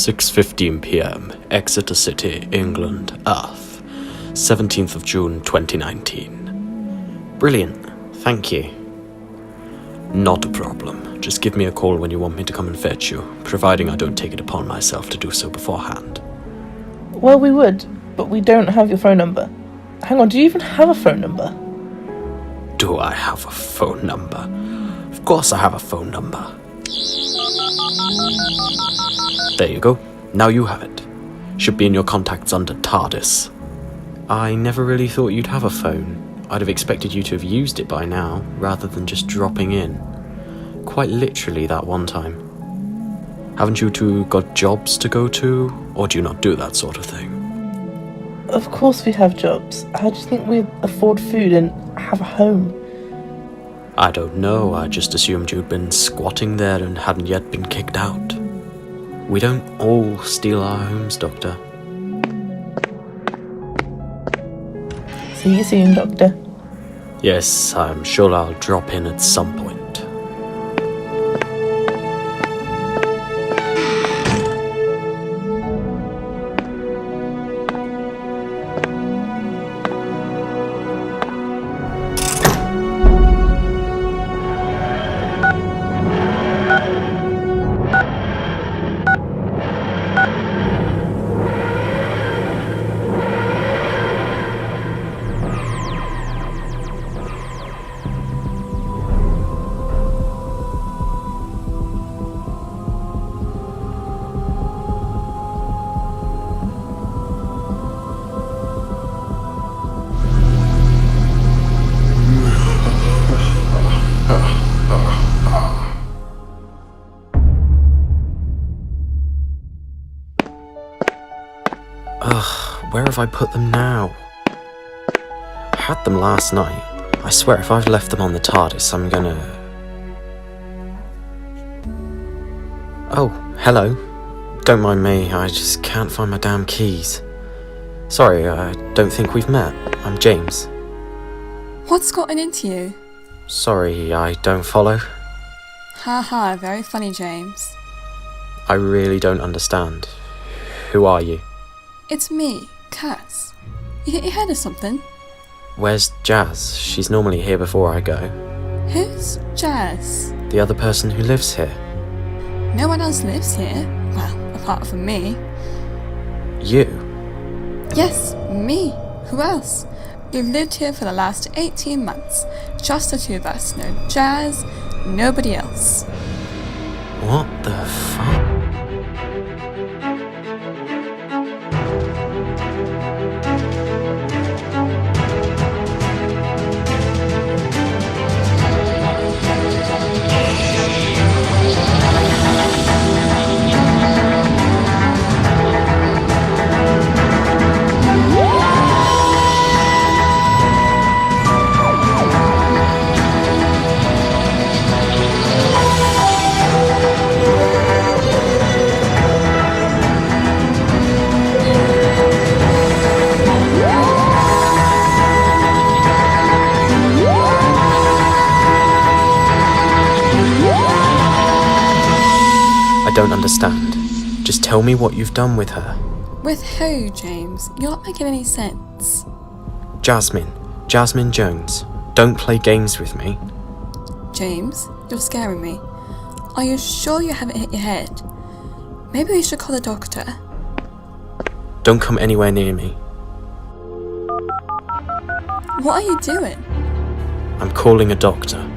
6:15 p.m. Exeter City, England, Earth. 17th of June 2019. Brilliant, thank you. Not a problem. Just give me a call when you want me to come and fetch you, providing I don't take it upon myself to do so beforehand. Well, we would, but we don't have your phone number. Hang on, do you even have a phone number? Do I have a phone number? Of course I have a phone number. There you go. Now you have it. Should be in your contacts under TARDIS. I never really thought you'd have a phone. I'd have expected you to have used it by now, rather than just dropping in. Quite literally that one time. Haven't you two got jobs to go to, or do you not do that sort of thing? Of course we have jobs. How do you think we'd afford food and have a home? I don't know, I just assumed you'd been squatting there and hadn't yet been kicked out. We don't all steal our homes, Doctor. See you soon, Doctor. Yes, I'm sure I'll drop in at some point. Where have I put them now? I had them last night. I swear if I've left them on the TARDIS, I'm gonna... Oh, hello. Don't mind me, I just can't find my damn keys. Sorry, I don't think we've met. I'm James. What's gotten into you? Sorry, I don't follow. Haha, very funny, James. I really don't understand. Who are you? It's me, Cass. You hit your head or something? Where's Jazz? She's normally here before I go. Who's Jazz? The other person who lives here. No one else lives here. Well, apart from me. You? Yes, me. Who else? We've lived here for the last 18 months. Just the two of us. No Jazz, nobody else. What the fuck? I don't understand. Just tell me what you've done with her. With who, James? You're not making any sense. Jasmyne. Jasmyne Jones. Don't play games with me. James, you're scaring me. Are you sure you haven't hit your head? Maybe we should call a doctor. Don't come anywhere near me. What are you doing? I'm calling a doctor.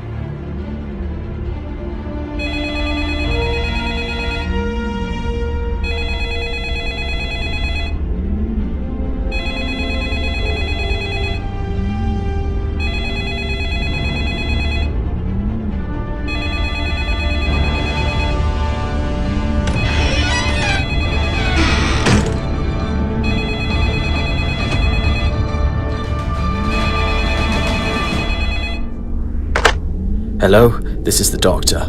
Hello, this is the doctor.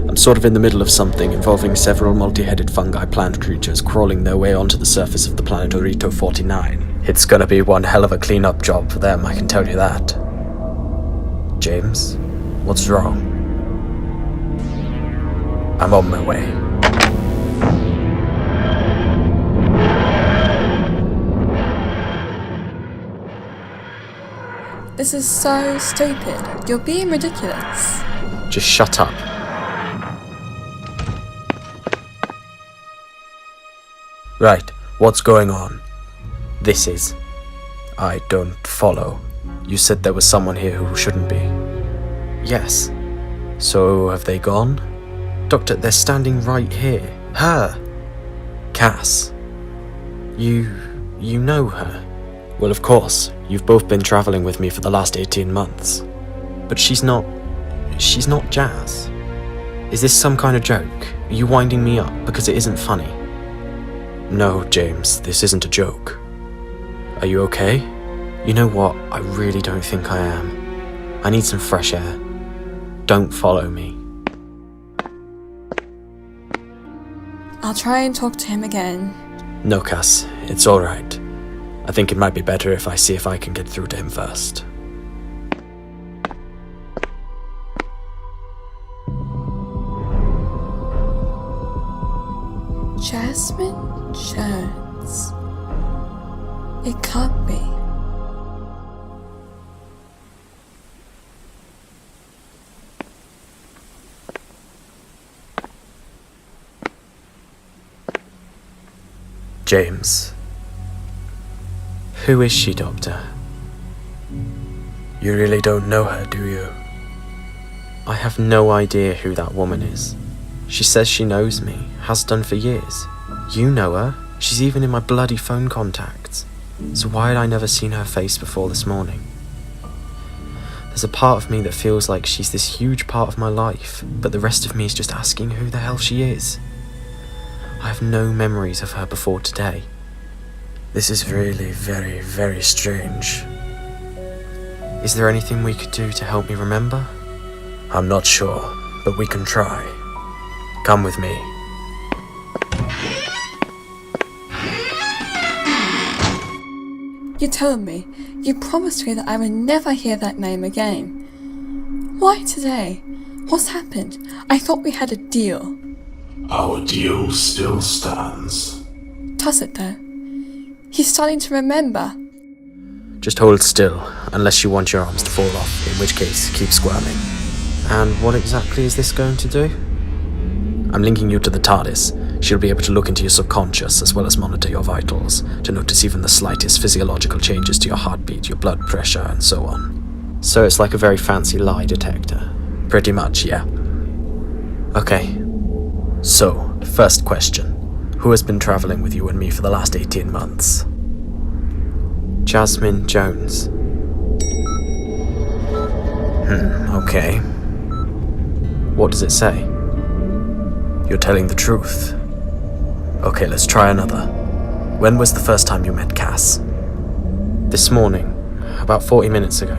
I'm sort of in the middle of something involving several multi-headed fungi plant creatures crawling their way onto the surface of the planet Orito 49. It's gonna be one hell of a clean-up job for them, I can tell you that. James, what's wrong? I'm on my way. This is so stupid. You're being ridiculous. Just shut up. Right, what's going on? This is... I don't follow. You said there was someone here who shouldn't be. Yes. So, have they gone? Doctor, they're standing right here. Her! Cass. You know her? Well, of course. You've both been travelling with me for the last 18 months. But she's not Jazz. Is this some kind of joke? Are you winding me up because it isn't funny? No, James, this isn't a joke. Are you okay? You know what? I really don't think I am. I need some fresh air. Don't follow me. I'll try and talk to him again. No, Cass, it's alright. I think it might be better if I see if I can get through to him first. Jasmyne Jones. It can't be. James. Who is she, Doctor? You really don't know her, do you? I have no idea who that woman is. She says she knows me, has done for years. You know her. She's even in my bloody phone contacts. So why had I never seen her face before this morning? There's a part of me that feels like she's this huge part of my life, but the rest of me is just asking who the hell she is. I have no memories of her before today. This is really very, very strange. Is there anything we could do to help me remember? I'm not sure, but we can try. Come with me. You told me. You promised me that I would never hear that name again. Why today? What's happened? I thought we had a deal. Our deal still stands. Does it though? He's starting to remember. Just hold still, unless you want your arms to fall off, in which case, keep squirming. And what exactly is this going to do? I'm linking you to the TARDIS. She'll be able to look into your subconscious as well as monitor your vitals, to notice even the slightest physiological changes to your heartbeat, your blood pressure, and so on. So it's like a very fancy lie detector. Pretty much, yeah. Okay. So, first question. Who has been travelling with you and me for the last 18 months? Jasmyne Jones. Okay. What does it say? You're telling the truth. Okay, let's try another. When was the first time you met Cass? This morning, about 40 minutes ago.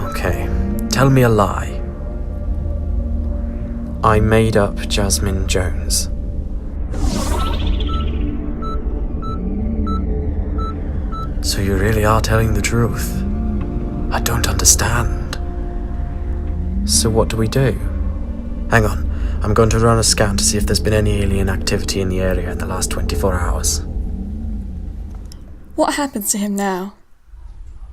Okay, tell me a lie. I made up Jasmyne Jones. So you really are telling the truth? I don't understand. So what do we do? Hang on, I'm going to run a scan to see if there's been any alien activity in the area in the last 24 hours. What happens to him now?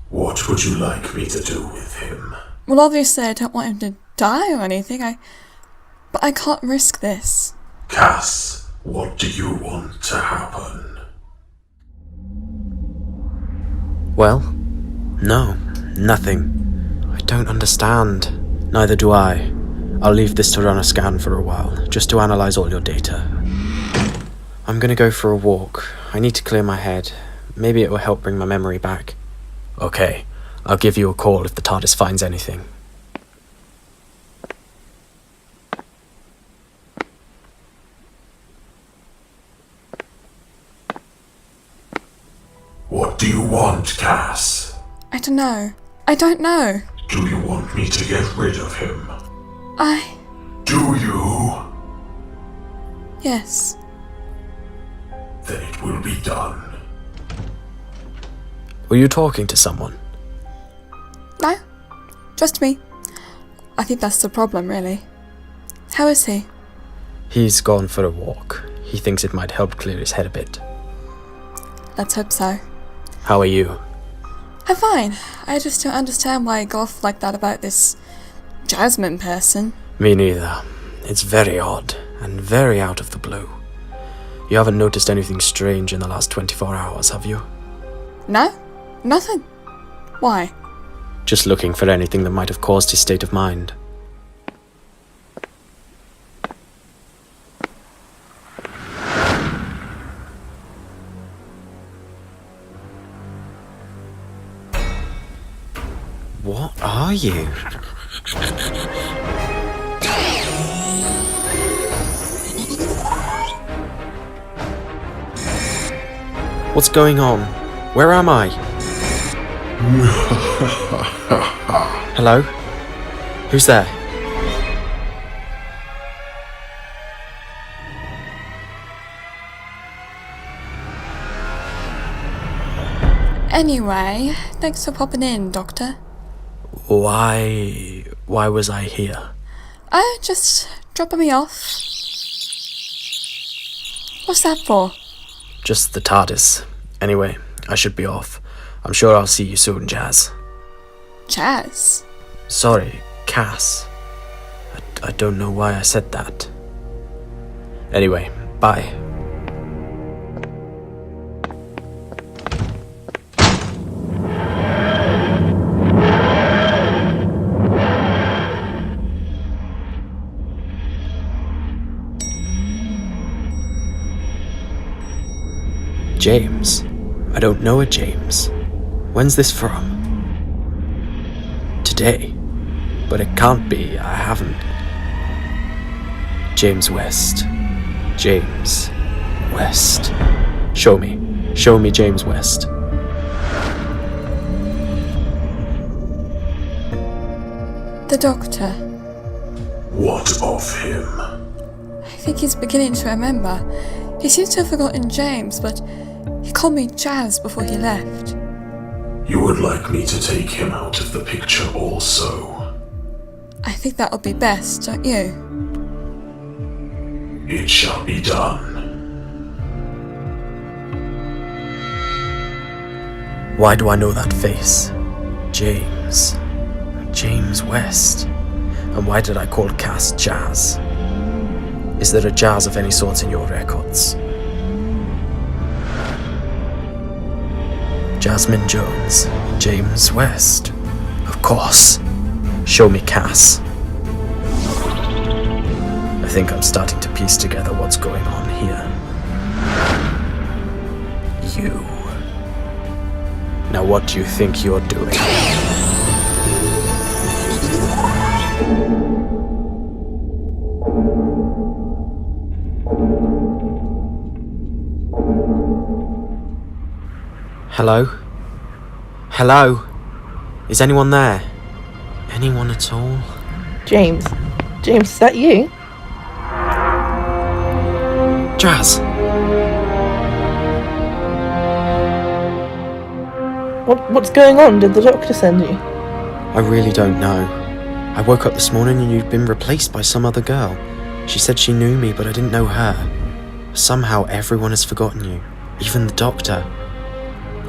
What would you like me to do with him? Well, obviously I don't want him to die or anything, but I can't risk this. Cass, what do you want to happen? Well, no, nothing. I don't understand. Neither do I. I'll leave this to run a scan for a while, just to analyse all your data. I'm gonna go for a walk. I need to clear my head. Maybe it will help bring my memory back. Okay, I'll give you a call if the TARDIS finds anything. What do you want, Cass? I don't know. I don't know. Do you want me to get rid of him? Do you? Yes. Then it will be done. Were you talking to someone? No. Just me. I think that's the problem, really. How is he? He's gone for a walk. He thinks it might help clear his head a bit. Let's hope so. How are you? I'm fine. I just don't understand why I go off like that about this Jasmyne person. Me neither. It's very odd, and very out of the blue. You haven't noticed anything strange in the last 24 hours, have you? No? Nothing. Why? Just looking for anything that might have caused his state of mind. What are you? What's going on? Where am I? Hello? Who's there? Anyway, thanks for popping in, Doctor. Why was I here? Just dropping me off. What's that for? Just the TARDIS. Anyway, I should be off. I'm sure I'll see you soon, Jazz. Jazz? Sorry, Cass. I don't know why I said that. Anyway, bye. James? I don't know a James. When's this from? Today? But it can't be, I haven't. James West. James West. Show me James West. The Doctor. What of him? I think he's beginning to remember. He seems to have forgotten James, but he called me Jazz before he left. You would like me to take him out of the picture also? I think that would be best, don't you? It shall be done. Why do I know that face? James West. And why did I call Cass Jazz? Is there a Jazz of any sort in your records? Jasmine Jones, James West. Of course. Show me Cass. I think I'm starting to piece together what's going on here. You. Now what do you think you're doing? Hello? Hello? Is anyone there? Anyone at all? James, is that you? Jazz! What's going on? Did the doctor send you? I really don't know. I woke up this morning and you'd been replaced by some other girl. She said she knew me, but I didn't know her. Somehow everyone has forgotten you. Even the doctor.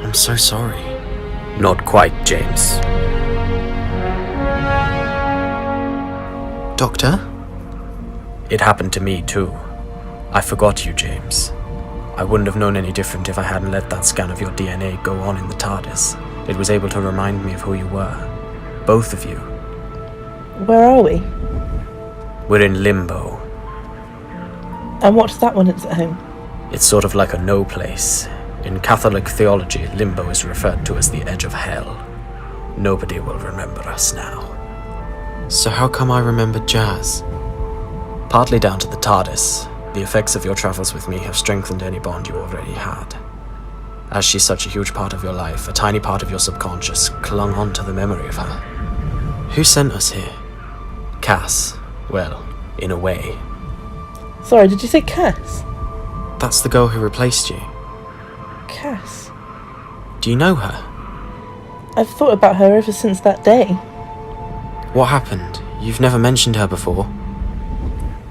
I'm so sorry. Not quite, James. Doctor? It happened to me too. I forgot you, James. I wouldn't have known any different if I hadn't let that scan of your DNA go on in the TARDIS. It was able to remind me of who you were. Both of you. Where are we? We're in limbo. And what's that when it's at home? It's sort of like a no place. In Catholic theology, limbo is referred to as the edge of hell. Nobody will remember us now. So how come I remembered Jazz? Partly down to the TARDIS. The effects of your travels with me have strengthened any bond you already had. As she's such a huge part of your life, a tiny part of your subconscious clung on to the memory of her. Who sent us here? Cass. Well, in a way. Sorry, did you say Cass? That's the girl who replaced you. Cass? Do you know her? I've thought about her ever since that day. What happened? You've never mentioned her before.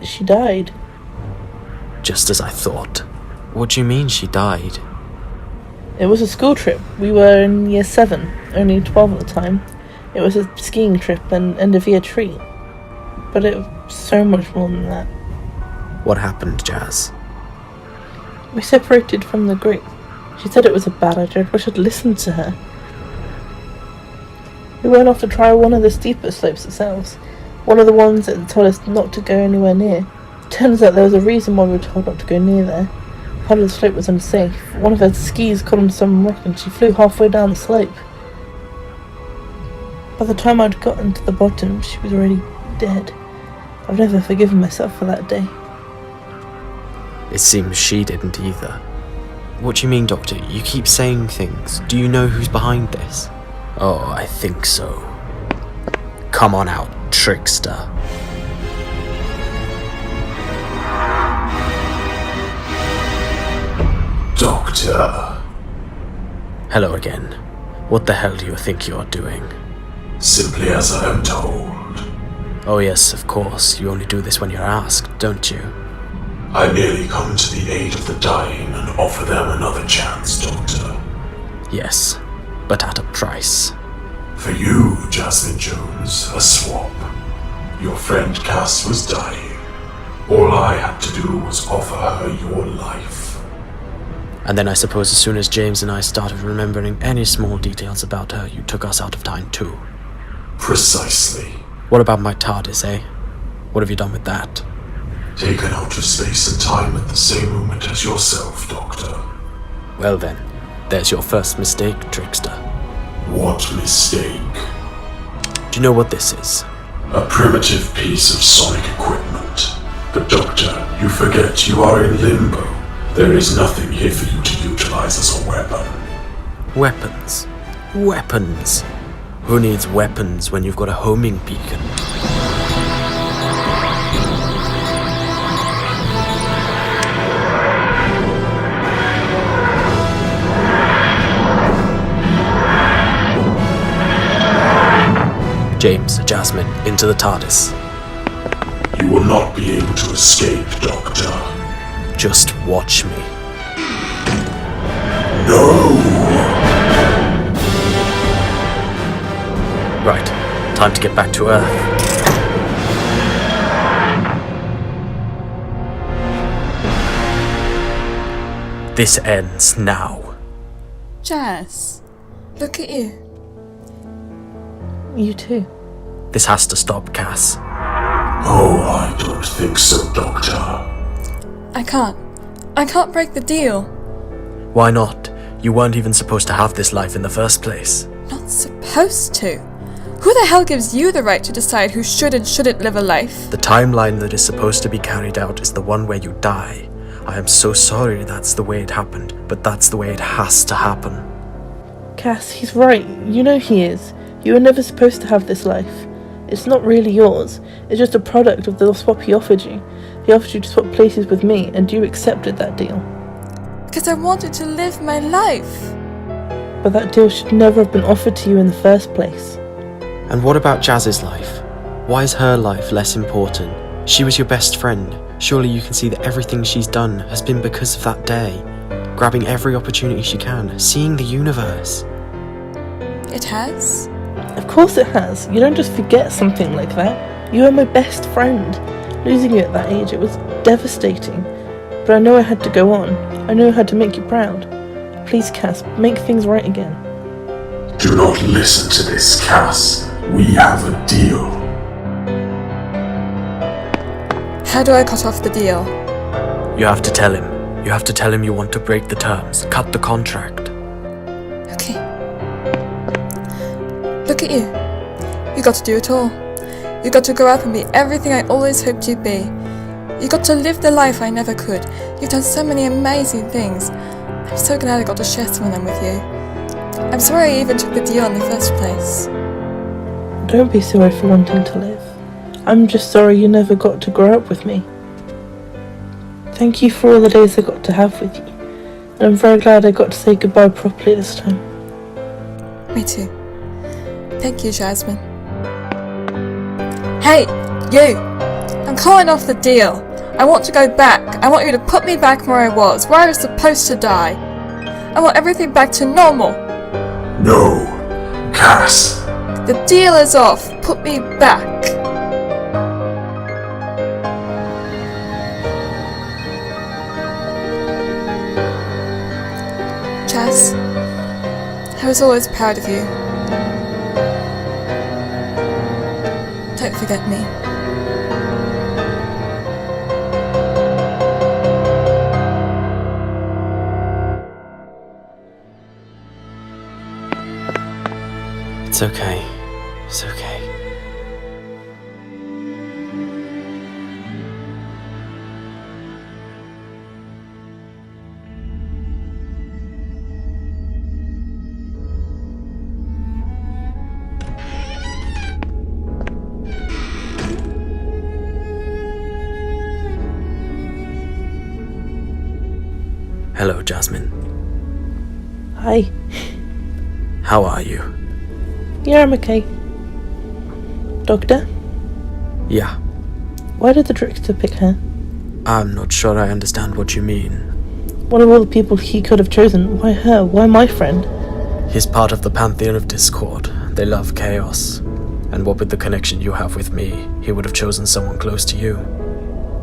She died. Just as I thought. What do you mean she died? It was a school trip. We were in year 7, only 12 at the time. It was a skiing trip and end-of-year treat. But it was so much more than that. What happened, Jazz? We separated from the group. She said it was a bad idea, but I should listen to her. We went off to try one of the steeper slopes ourselves. One of the ones that told us not to go anywhere near. Turns out there was a reason why we were told not to go near there. Part of the slope was unsafe. One of her skis caught on some rock and she flew halfway down the slope. By the time I'd gotten to the bottom, she was already dead. I've never forgiven myself for that day. It seems she didn't either. What do you mean, Doctor? You keep saying things. Do you know who's behind this? Oh, I think so. Come on out, Trickster. Doctor. Hello again. What the hell do you think you're doing? Simply as I am told. Oh yes, of course. You only do this when you're asked, don't you? I merely come to the aid of the dying and offer them another chance, Doctor. Yes, but at a price. For you, Jasmyne Jones, a swap. Your friend Cass was dying. All I had to do was offer her your life. And then I suppose as soon as James and I started remembering any small details about her, you took us out of time too. Precisely. What about my TARDIS, eh? What have you done with that? Taken out of space and time at the same moment as yourself, Doctor. Well then, there's your first mistake, Trickster. What mistake? Do you know what this is? A primitive piece of sonic equipment. But Doctor, you forget you are in limbo. There is nothing here for you to utilize as a weapon. Weapons. Weapons. Who needs weapons when you've got a homing beacon? James, Jasmyne, into the TARDIS. You will not be able to escape, Doctor. Just watch me. No! Right, time to get back to Earth. This ends now. Jazz, look at you. You too. This has to stop, Cass. Oh, I don't think so, Doctor. I can't break the deal. Why not? You weren't even supposed to have this life in the first place. Not supposed to. Who the hell gives you the right to decide who should and shouldn't live a life? The timeline that is supposed to be carried out is the one where you die. I am so sorry that's the way it happened, but that's the way it has to happen. Cass, he's right. You know he is. You were never supposed to have this life. It's not really yours. It's just a product of the swap he offered you. He offered you to swap places with me, and you accepted that deal. Because I wanted to live my life. But that deal should never have been offered to you in the first place. And what about Jazz's life? Why is her life less important? She was your best friend. Surely you can see that everything she's done has been because of that day. Grabbing every opportunity she can, seeing the universe. It has? Of course it has. You don't just forget something like that. You were my best friend. Losing you at that age, it was devastating. But I know I had to go on. I know I had to make you proud. Please, Cass, make things right again. Do not listen to this, Cass. We have a deal. How do I cut off the deal? You have to tell him. You have to tell him you want to break the terms. Cut the contract. Okay. Look at you. You got to do it all. You got to grow up and be everything I always hoped you'd be. You got to live the life I never could. You've done so many amazing things. I'm so glad I got to share some of them with you. I'm sorry I even took the deal in the first place. Don't be sorry for wanting to live. I'm just sorry you never got to grow up with me. Thank you for all the days I got to have with you. And I'm very glad I got to say goodbye properly this time. Me too. Thank you, Jasmyne. Hey, you! I'm calling off the deal. I want to go back. I want you to put me back where I was, where I was supposed to die. I want everything back to normal. No, Cass. The deal is off. Put me back. Jas, I was always proud of you. Don't forget me. It's okay. It's okay. Hello, Jasmine. Hi. How are you? Yeah, I'm okay. Doctor? Yeah. Why did the Trickster pick her? I'm not sure I understand what you mean. One of all the people he could have chosen, why her? Why my friend? He's part of the pantheon of discord. They love chaos. And what with the connection you have with me, he would have chosen someone close to you.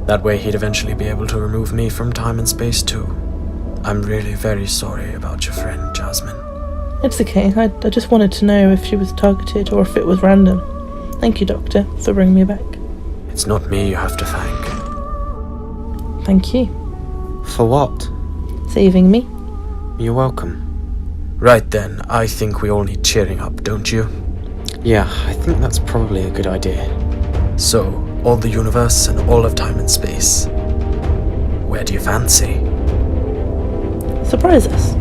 That way he'd eventually be able to remove me from time and space too. I'm really very sorry about your friend, Jasmine. It's okay, I just wanted to know if she was targeted or if it was random. Thank you, Doctor, for bringing me back. It's not me you have to thank. Thank you. For what? Saving me. You're welcome. Right then, I think we all need cheering up, don't you? Yeah, I think that's probably a good idea. So, all the universe and all of time and space. Where do you fancy? Surprise us.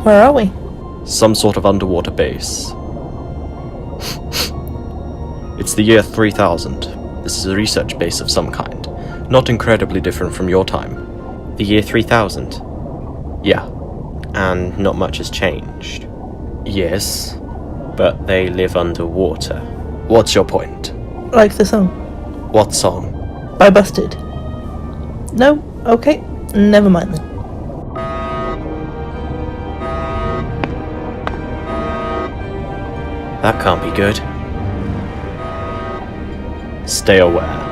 Where are we? Some sort of underwater base. It's the year 3000. This is a research base of some kind. Not incredibly different from your time. The year 3000? Yeah. And not much has changed. Yes. But they live underwater. What's your point? Like the song. What song? By Busted. No? Okay. Never mind then. That can't be good. Stay aware.